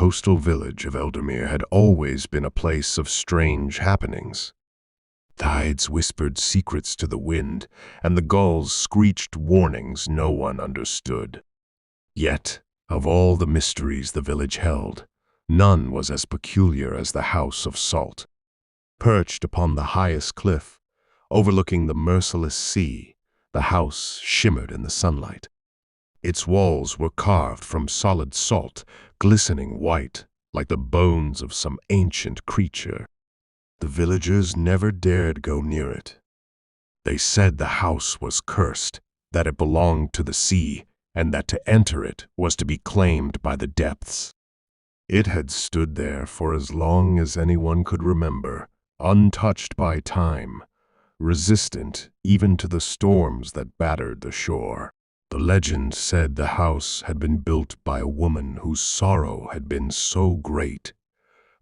coastal village of Eldermere had always been a place of strange happenings. Tides whispered secrets to the wind, and the gulls screeched warnings no one understood. Yet, of all the mysteries the village held, none was as peculiar as the House of Salt. Perched upon the highest cliff, overlooking the merciless sea, the house shimmered in the sunlight. Its walls were carved from solid salt, glistening white, like the bones of some ancient creature. The villagers never dared go near it. They said the house was cursed, that it belonged to the sea, and that to enter it was to be claimed by the depths. It had stood there for as long as anyone could remember, untouched by time, resistant even to the storms that battered the shore. The legend said the house had been built by a woman whose sorrow had been so great.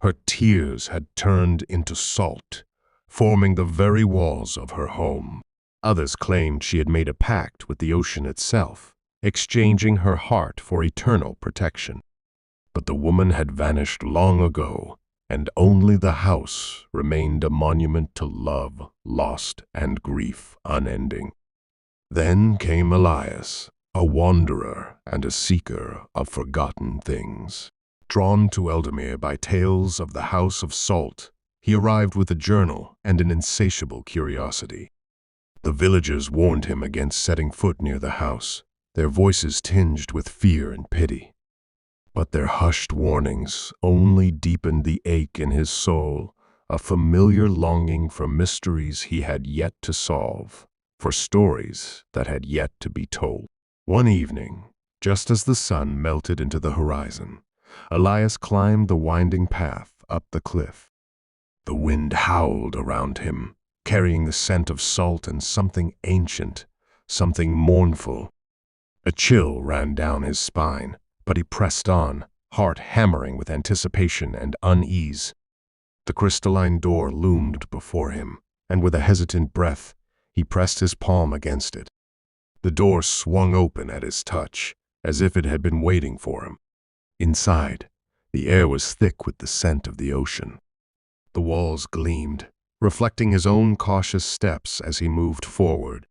Her tears had turned into salt, forming the very walls of her home. Others claimed she had made a pact with the ocean itself, exchanging her heart for eternal protection. But the woman had vanished long ago, and only the house remained a monument to love lost and grief unending. Then came Elias, a wanderer and a seeker of forgotten things. Drawn to Eldermere by tales of the House of Salt, he arrived with a journal and an insatiable curiosity. The villagers warned him against setting foot near the house, their voices tinged with fear and pity. But their hushed warnings only deepened the ache in his soul, a familiar longing for mysteries he had yet to solve, for stories that had yet to be told. One evening, just as the sun melted into the horizon, Elias climbed the winding path up the cliff. The wind howled around him, carrying the scent of salt and something ancient, something mournful. A chill ran down his spine, but he pressed on, heart hammering with anticipation and unease. The crystalline door loomed before him, and with a hesitant breath, he pressed his palm against it. The door swung open at his touch, as if it had been waiting for him. Inside, the air was thick with the scent of the ocean. The walls gleamed, reflecting his own cautious steps as he moved forward.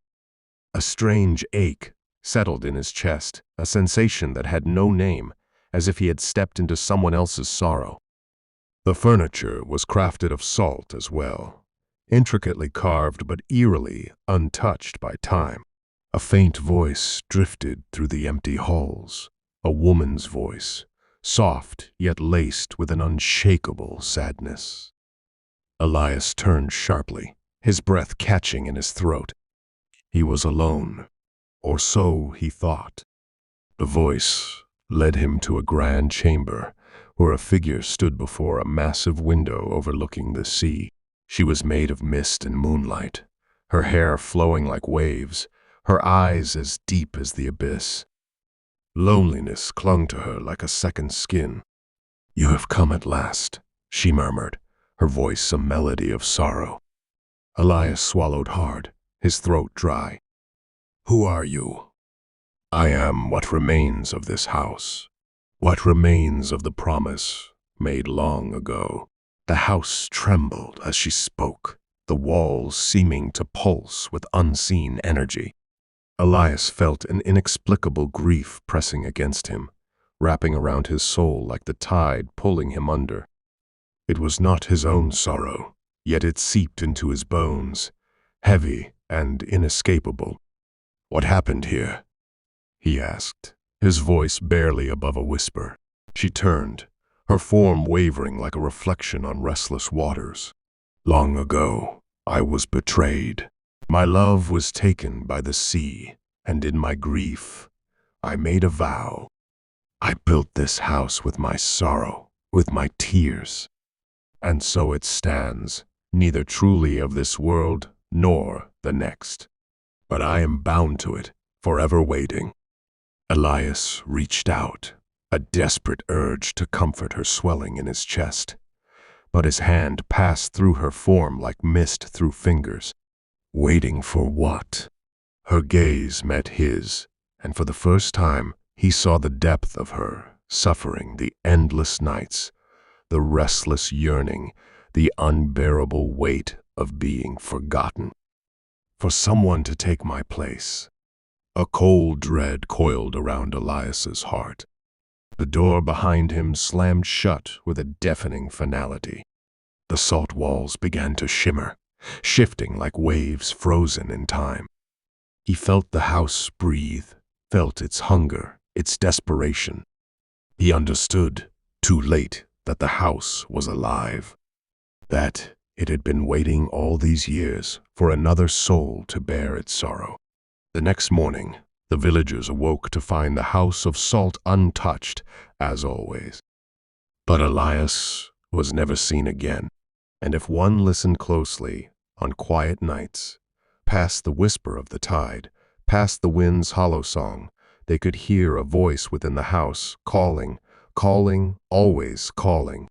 A strange ache settled in his chest, a sensation that had no name, as if he had stepped into someone else's sorrow. The furniture was crafted of salt as well, intricately carved but eerily untouched by time. A faint voice drifted through the empty halls, a woman's voice, soft yet laced with an unshakable sadness. Elias turned sharply, his breath catching in his throat. He was alone, or so he thought. The voice led him to a grand chamber, where a figure stood before a massive window overlooking the sea. She was made of mist and moonlight, her hair flowing like waves, her eyes as deep as the abyss. Loneliness clung to her like a second skin. "You have come at last," she murmured, her voice a melody of sorrow. Elias swallowed hard, his throat dry. "Who are you?" "I am what remains of this house, what remains of the promise made long ago." The house trembled as she spoke, the walls seeming to pulse with unseen energy. Elias felt an inexplicable grief pressing against him, wrapping around his soul like the tide pulling him under. It was not his own sorrow, yet it seeped into his bones, heavy and inescapable. "What happened here?" he asked, his voice barely above a whisper. She turned, her form wavering like a reflection on restless waters. "Long ago, I was betrayed. My love was taken by the sea, and in my grief, I made a vow. I built this house with my sorrow, with my tears. And so it stands, neither truly of this world nor the next. But I am bound to it, forever waiting." Elias reached out, a desperate urge to comfort her swelling in his chest. But his hand passed through her form like mist through fingers. Waiting for what? Her gaze met his, and for the first time he saw the depth of her, suffering, the endless nights, the restless yearning, the unbearable weight of being forgotten. For someone to take my place. A cold dread coiled around Elias's heart. The door behind him slammed shut with a deafening finality. The salt walls began to shimmer, shifting like waves frozen in time. He felt the house breathe, felt its hunger, its desperation. He understood, too late, that the house was alive, that it had been waiting all these years for another soul to bear its sorrow. The next morning, the villagers awoke to find the house of salt untouched, as always. But Elias was never seen again, and if one listened closely, on quiet nights, past the whisper of the tide, past the wind's hollow song, they could hear a voice within the house calling, calling, always calling,